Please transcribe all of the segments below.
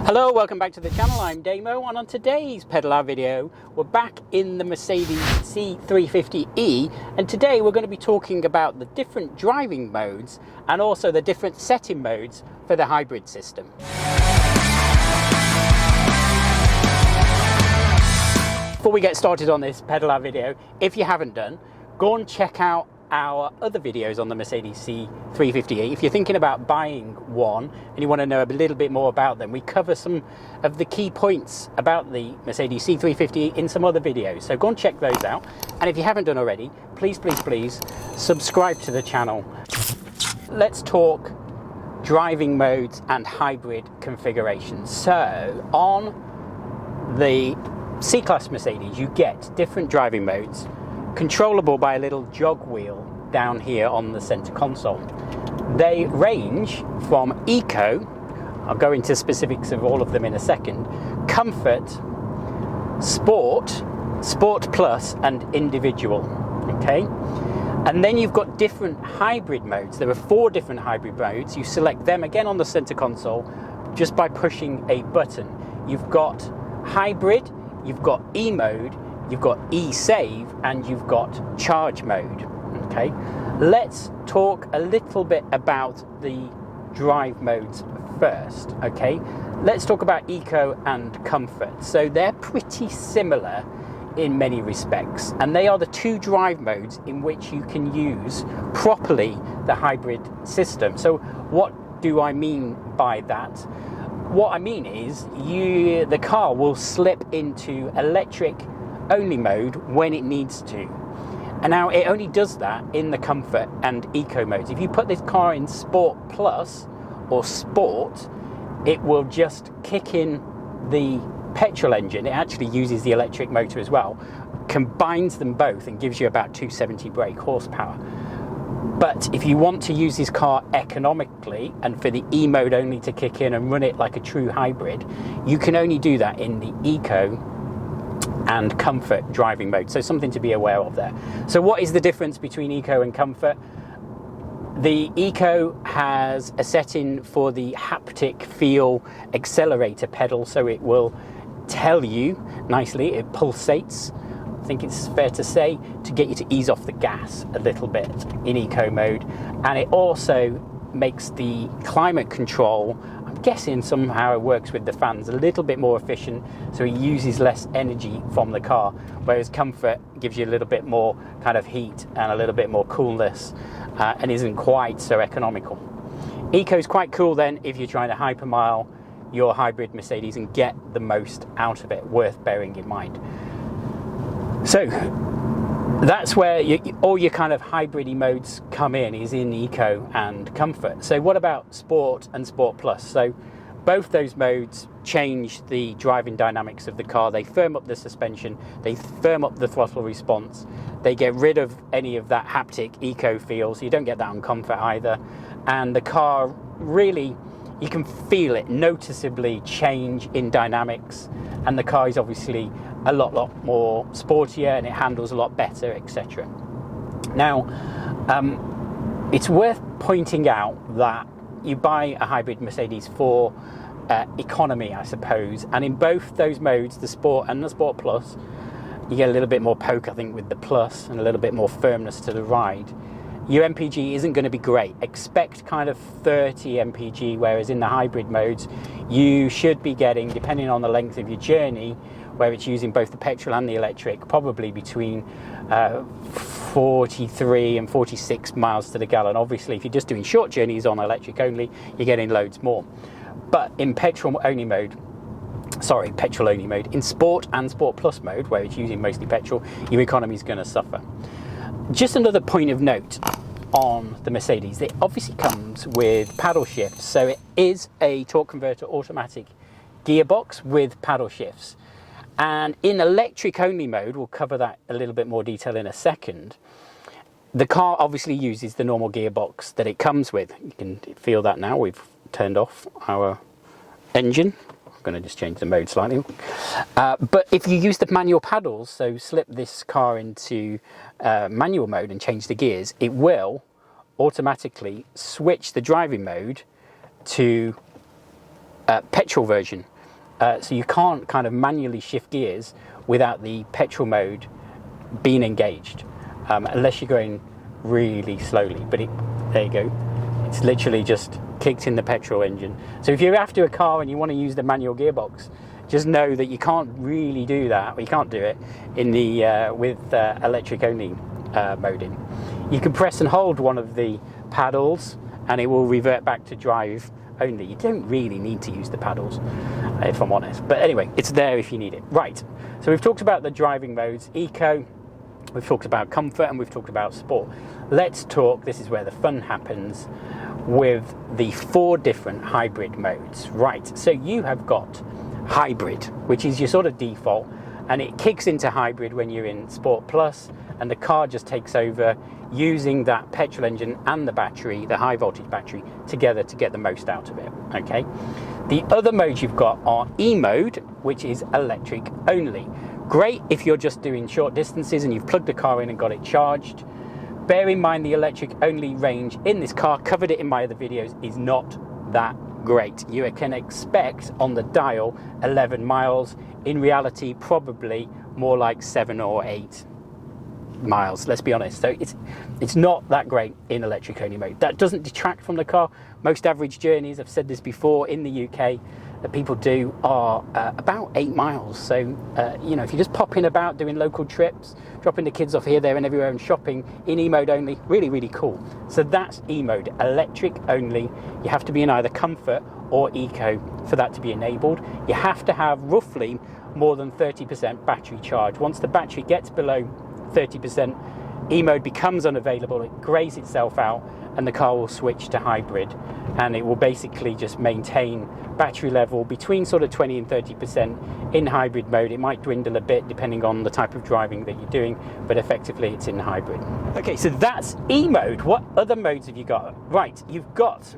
Hello, welcome back to the channel. I'm Damo, and on today's pedal out video we're back in the Mercedes C350E, and today we're going to be talking about the different driving modes and also the different setting modes for the hybrid system. Before we get started on this pedal out video, if you haven't done, go and check out our other videos on the Mercedes C350E. If you're thinking about buying one and you want to know a little bit more about them, we cover some of the key points about the Mercedes C350E in some other videos, so go and check those out. And if you haven't done already, please subscribe to the channel. Let's talk driving modes and hybrid configurations. So on the C-Class Mercedes you get different driving modes, controllable by a little jog wheel down here on the center console. They range from Eco, I'll go into specifics of all of them in a second, Comfort, Sport, Sport Plus and Individual. Okay, and then you've got different hybrid modes. There are 4 different hybrid modes. You select them again on the center console just by pushing a button. You've got hybrid, you've got E mode, you've got ESave, and you've got charge mode. Okay, let's talk a little bit about the drive modes first. Okay, let's talk about Eco and Comfort. So they're pretty similar in many respects, and they are the 2 drive modes in which you can use properly the hybrid system. So what do I mean by that? What I mean is the car will slip into electric only mode when it needs to, and now it only does that in the Comfort and Eco modes. If you put this car in Sport Plus or Sport, it will just kick in the petrol engine. It actually uses the electric motor as well, combines them both and gives you about 270 brake horsepower. But if you want to use this car economically and for the E mode only to kick in and run it like a true hybrid, you can only do that in the Eco and Comfort driving mode. So something to be aware of there. So what is the difference between Eco and Comfort? The Eco has a setting for the haptic feel accelerator pedal, so it will tell you nicely, it pulsates, I think it's fair to say, to get you to ease off the gas a little bit in Eco mode. And it also makes the climate control, I'm guessing somehow it works with the fans, a little bit more efficient, so it uses less energy from the car, whereas Comfort gives you a little bit more kind of heat and a little bit more coolness, and isn't quite so economical. Eco is quite cool then if you're trying to hypermile your hybrid Mercedes and get the most out of it, worth bearing in mind. So that's where all your kind of hybrid modes come in, is in Eco and Comfort. So what about Sport and Sport Plus? So both those modes change the driving dynamics of the car. They firm up the suspension, they firm up the throttle response, they get rid of any of that haptic Eco feel, so you don't get that on Comfort either. And the car really, you can feel it noticeably change in dynamics, and the car is obviously a lot more sportier and it handles a lot better, etc. Now, it's worth pointing out that you buy a hybrid Mercedes for economy, I suppose, and in both those modes, the Sport and the Sport Plus, you get a little bit more poke, I think, with the Plus, and a little bit more firmness to the ride. Your MPG isn't going to be great. Expect kind of 30 MPG, whereas in the hybrid modes you should be getting, depending on the length of your journey, where it's using both the petrol and the electric, probably between 43 and 46 miles to the gallon. Obviously, if you're just doing short journeys on electric only, you're getting loads more. But in petrol only mode, in Sport and Sport Plus mode, where it's using mostly petrol, your economy is going to suffer. Just another point of note on the Mercedes, it obviously comes with paddle shifts. So it is a torque converter automatic gearbox with paddle shifts. And in electric only mode, we'll cover that a little bit more detail in a second, the car obviously uses the normal gearbox that it comes with. You can feel that now. We've turned off our engine. I'm going to just change the mode slightly. But if you use the manual paddles, so slip this car into manual mode and change the gears, it will automatically switch the driving mode to petrol version. So you can't kind of manually shift gears without the petrol mode being engaged, unless you're going really slowly. But there you go. It's literally just kicked in the petrol engine. So if you're after a car and you want to use the manual gearbox, just know that you can't really do that. You can't do it in the with electric only moding. You can press and hold one of the paddles and it will revert back to drive only. You don't really need to use the paddles, if I'm honest. But anyway, it's there if you need it. Right, so we've talked about the driving modes, eco, we've talked about comfort, and we've talked about sport. Let's talk, this is where the fun happens, with the 4 different hybrid modes. Right, so you have got hybrid, which is your sort of default, and it kicks into hybrid when you're in Sport Plus, and the car just takes over using that petrol engine and the battery, the high voltage battery, together to get the most out of it. Okay. The other modes you've got are E-mode, which is electric only. Great if you're just doing short distances and you've plugged the car in and got it charged. Bear in mind the electric only range in this car, covered it in my other videos, is not that great. You can expect on the dial 11 miles. In reality, probably more like 7 or 8 miles, let's be honest. So it's not that great in electric only mode. That doesn't detract from the car. Most average journeys, I've said this before, in the UK that people do are about 8 miles. So you know, if you're just popping about doing local trips, dropping the kids off here, there and everywhere and shopping in E-mode only, really, really cool. So that's E-mode, electric only. You have to be in either comfort or eco for that to be enabled. You have to have roughly more than 30% battery charge. Once the battery gets below 30%, E-mode becomes unavailable, it grays itself out, and the car will switch to hybrid, and it will basically just maintain battery level between sort of 20 and 30% in hybrid mode. It might dwindle a bit depending on the type of driving that you're doing, but effectively it's in hybrid. Okay, so that's E-mode. What other modes have you got? Right, you've got...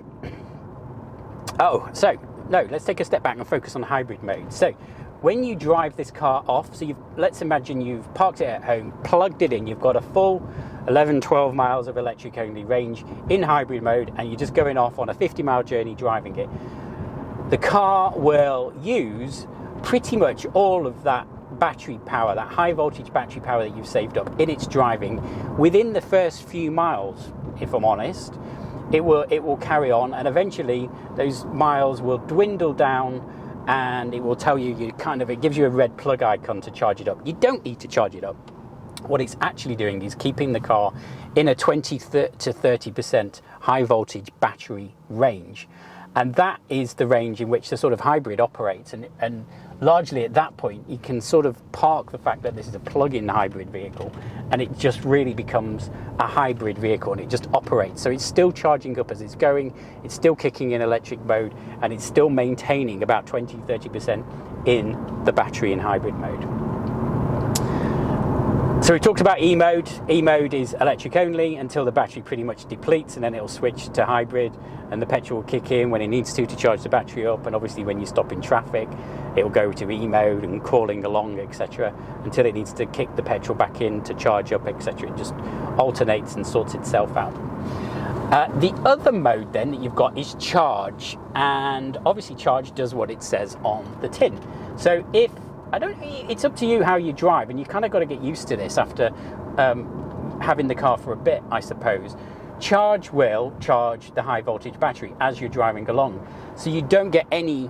let's take a step back and focus on hybrid mode. So when you drive this car off, so let's imagine you've parked it at home, plugged it in, you've got a full 11, 12 miles of electric only range in hybrid mode, and you're just going off on a 50-mile journey driving it. The car will use pretty much all of that battery power, that high voltage battery power that you've saved up in its driving within the first few miles, if I'm honest. It will carry on, and eventually those miles will dwindle down, and it will tell you it gives you a red plug icon to charge it up. You don't need to charge it up. What it's actually doing is keeping the car in a 20 to 30% high voltage battery range. And that is the range in which the sort of hybrid operates. And largely at that point, you can sort of park the fact that this is a plug-in hybrid vehicle, and it just really becomes a hybrid vehicle, and it just operates. So it's still charging up as it's going, it's still kicking in electric mode, and it's still maintaining about 20-30% in the battery in hybrid mode. So we talked about E-mode. E-mode is electric only until the battery pretty much depletes, and then it'll switch to hybrid, and the petrol will kick in when it needs to charge the battery up, and obviously when you stop in traffic it'll go to E-mode and crawling along, etc., until it needs to kick the petrol back in to charge up, etc. It just alternates and sorts itself out. The other mode then that you've got is charge, and obviously charge does what it says on the tin. So it's up to you how you drive, and you kind of got to get used to this after having the car for a bit, I suppose. Charge will charge the high voltage battery as you're driving along, so you don't get any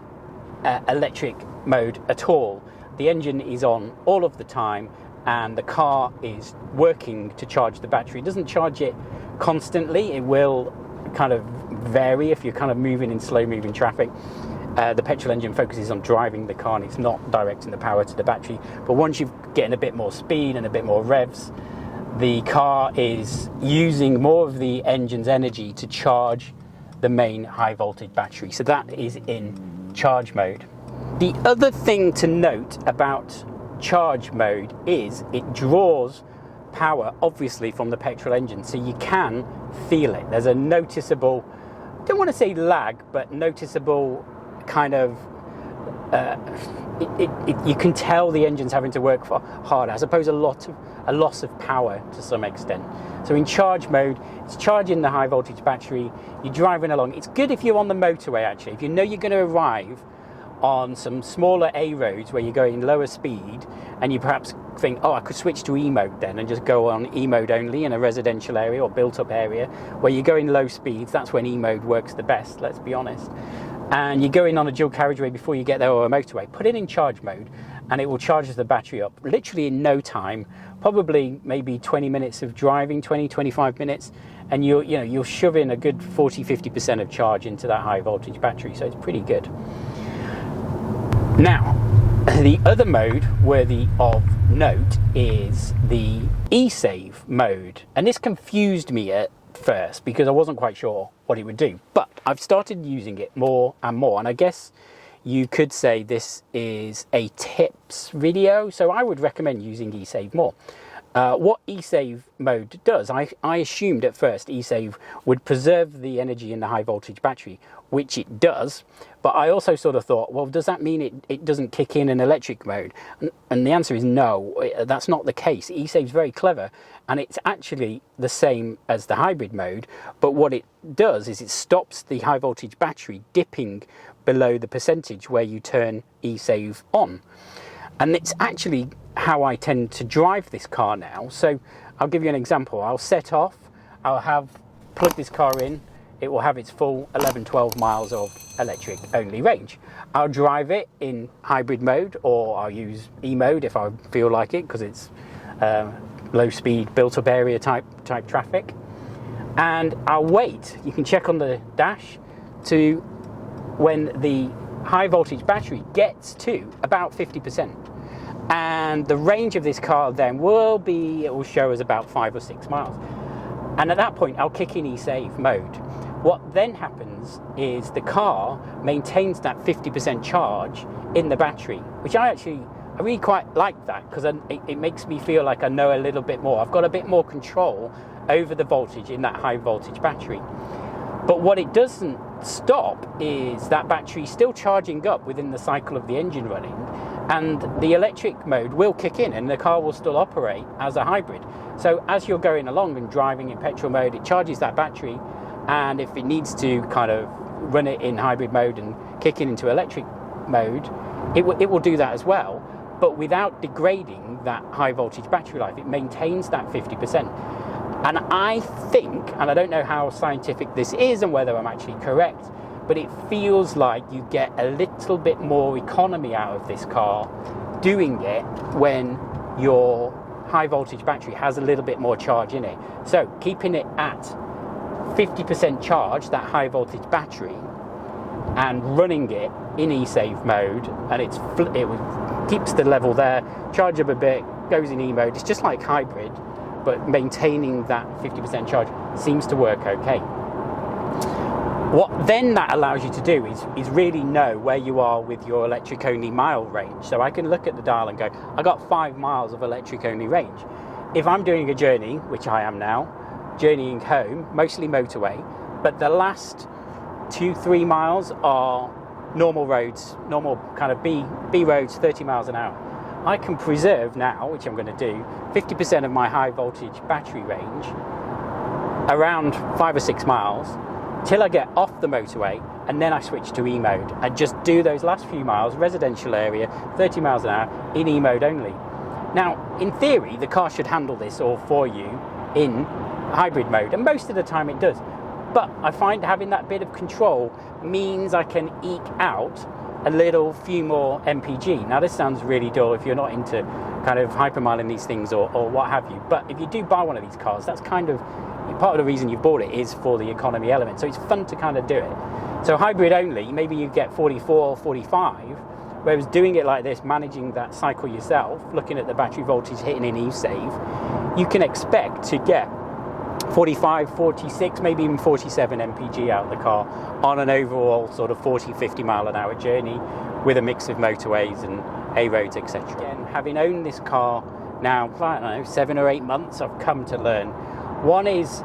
electric mode at all. The engine is on all of the time, and the car is working to charge the battery. It doesn't charge it constantly. It will kind of vary if you're kind of moving in slow moving traffic. The petrol engine focuses on driving the car, and it's not directing the power to the battery. But once you're getting a bit more speed and a bit more revs, the car is using more of the engine's energy to charge the main high voltage battery. So that is in charge mode. The other thing to note about charge mode is it draws power obviously from the petrol engine, so you can feel it. There's a noticeable, I don't want to say lag, but noticeable kind of you can tell the engine's having to work hard. I suppose a loss of power to some extent. So in charge mode, it's charging the high voltage battery, you're driving along. It's good if you're on the motorway, actually. If you know you're going to arrive on some smaller A roads where you're going lower speed, and you perhaps think, oh, I could switch to E-mode then and just go on E-mode only in a residential area or built-up area where you're going low speeds. That's when E-mode works the best, let's be honest. And you go in on a dual carriageway before you get there, or a motorway, put it in charge mode, and it will charge the battery up literally in no time, probably maybe 20 minutes of driving, 20-25 minutes, and you'll shove in a good 40-50% of charge into that high voltage battery, so it's pretty good. Now, the other mode worthy of note is the ESave mode, and this confused me at first because I wasn't quite sure what it would do, but I've started using it more and more, and I guess you could say this is a tips video, so I would recommend using ESave more. What ESave mode does, I assumed at first ESave would preserve the energy in the high voltage battery, which it does, but I also sort of thought, well, does that mean it doesn't kick in electric mode? And the answer is no, that's not the case. ESave's very clever, and it's actually the same as the hybrid mode, but what it does is it stops the high voltage battery dipping below the percentage where you turn ESave on. And it's actually how I tend to drive this car now. So I'll give you an example. I'll set off, I'll have plug this car in, it will have its full 11-12 miles of electric only range. I'll drive it in hybrid mode, or I'll use E-mode if I feel like it, because it's low speed built up area type traffic. And I'll wait, you can check on the dash, to when the high voltage battery gets to about 50%. And the range of this car then it will show us about 5 or 6 miles. And at that point, I'll kick in ESave mode. What then happens is the car maintains that 50% charge in the battery, which I really quite like that, because it makes me feel like I know a little bit more. I've got a bit more control over the voltage in that high voltage battery. But what it doesn't stop is that battery still charging up within the cycle of the engine running, and the electric mode will kick in and the car will still operate as a hybrid. So as you're going along and driving in petrol mode, it charges that battery, and if it needs to kind of run it in hybrid mode and kick it into electric mode, it will do that as well, but without degrading that high voltage battery life. It maintains that 50%. And I think, and I don't know how scientific this is and whether I'm actually correct, but it feels like you get a little bit more economy out of this car doing it when your high voltage battery has a little bit more charge in it. So keeping it at 50% charge, that high voltage battery, and running it in ESave mode, and it keeps the level there, charge up a bit, goes in E mode. It's just like hybrid, but maintaining that 50% charge seems to work okay. What then that allows you to do is really know where you are with your electric only mile range. So I can look at the dial and go, I got 5 miles of electric only range. If I'm doing a journey, which I am now, journeying home, mostly motorway, but the last 2-3 miles are normal roads, normal kind of B roads, 30 miles an hour. I can preserve now, which I'm going to do, 50% of my high voltage battery range around 5 or 6 miles till I get off the motorway, and then I switch to E-mode and just do those last few miles, residential area, 30 miles an hour, in E-mode only. Now, in theory, the car should handle this all for you in hybrid mode, and most of the time it does. But I find having that bit of control means I can eke out a few more MPG. Now, this sounds really dull if you're not into kind of hypermiling these things or what have you. But if you do buy one of these cars, that's kind of part of the reason you bought it, is for the economy element. So it's fun to kind of do it. So hybrid only, maybe you get 44 or 45, whereas doing it like this, managing that cycle yourself, looking at the battery voltage hitting in ESave, you can expect to get 45, 46, maybe even 47 MPG out of the car on an overall sort of 40-50 mile an hour journey with a mix of motorways and A roads, etc. Again, having owned this car now, I don't know, 7 or 8 months, I've come to learn. One is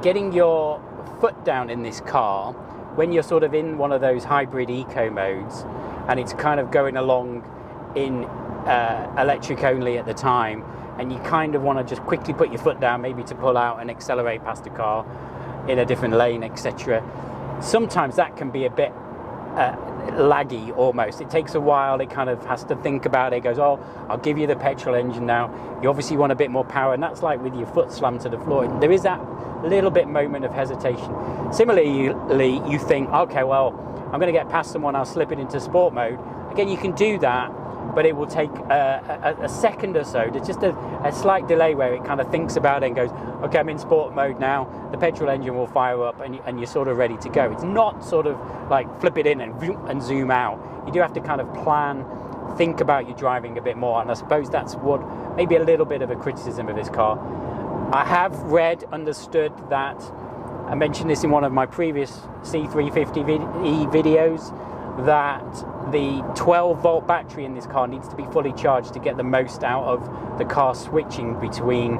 getting your foot down in this car when you're sort of in one of those hybrid eco modes and it's kind of going along in electric only at the time, and you kind of want to just quickly put your foot down, maybe to pull out and accelerate past a car in a different lane, etc. Sometimes that can be a bit laggy almost. It takes a while. It kind of has to think about it. It goes, oh, I'll give you the petrol engine now. You obviously want a bit more power, and that's like with your foot slammed to the floor. There is that little bit moment of hesitation. Similarly, you think, okay, well, I'm going to get past someone, I'll slip it into sport mode. Again, you can do that, but it will take a second or so. There's just a slight delay where it kind of thinks about it and goes, okay, I'm in sport mode now, the petrol engine will fire up, and you're sort of ready to go. It's not sort of like flip it in and zoom out. You do have to kind of plan, think about your driving a bit more, and I suppose that's what maybe a little bit of a criticism of this car. I have understood that, I mentioned this in one of my previous C350E videos, that the 12 volt battery in this car needs to be fully charged to get the most out of the car switching between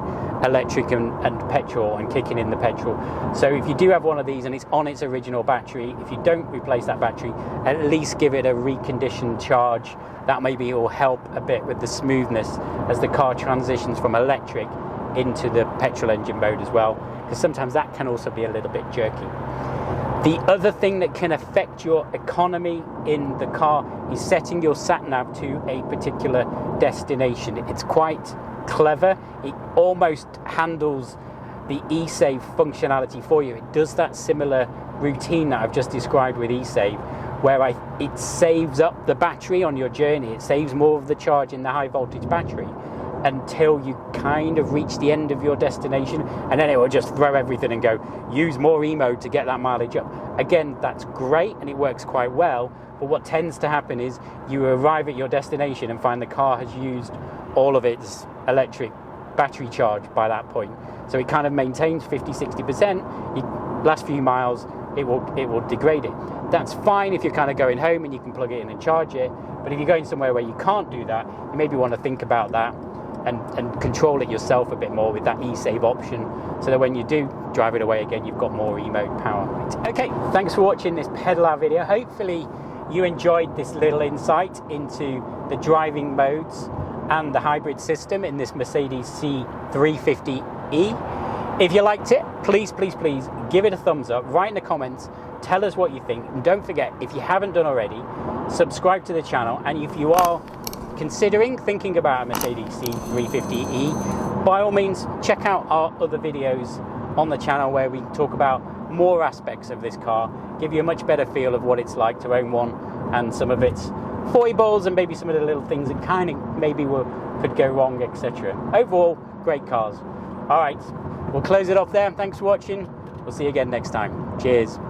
electric and petrol and kicking in the petrol. So if you do have one of these and it's on its original battery, if you don't replace that battery, at least give it a reconditioned charge. That maybe will help a bit with the smoothness as the car transitions from electric into the petrol engine mode as well, because sometimes that can also be a little bit jerky. The other thing that can affect your economy in the car is setting your sat-nav to a particular destination. It's quite clever. It almost handles the ESave functionality for you. It does that similar routine that I've just described with ESave, where it saves up the battery on your journey. It saves more of the charge in the high voltage battery until you kind of reach the end of your destination, and then it will just throw everything and go, use more emode to get that mileage up. Again, that's great and it works quite well, but what tends to happen is you arrive at your destination and find the car has used all of its electric battery charge by that point. So it kind of maintains 50-60%. You last few miles it will degrade it. That's fine if you're kind of going home and you can plug it in and charge it, but if you're going somewhere where you can't do that, you maybe want to think about that and control it yourself a bit more with that ESave option, so that when you do drive it away again, you've got more emode power. Okay, thanks for watching this pedal out video. Hopefully you enjoyed this little insight into the driving modes and the hybrid system in this Mercedes C350E. If you liked it, please give it a thumbs up, write in the comments, tell us what you think, and don't forget, if you haven't done already, subscribe to the channel. And if you are thinking about a Mercedes C350E, by all means check out our other videos on the channel where we talk about more aspects of this car, give you a much better feel of what it's like to own one and some of its foibles and maybe some of the little things that kind of maybe could go wrong, etc. Overall, great cars. All right, we'll close it off there. Thanks for watching. We'll see you again next time. Cheers.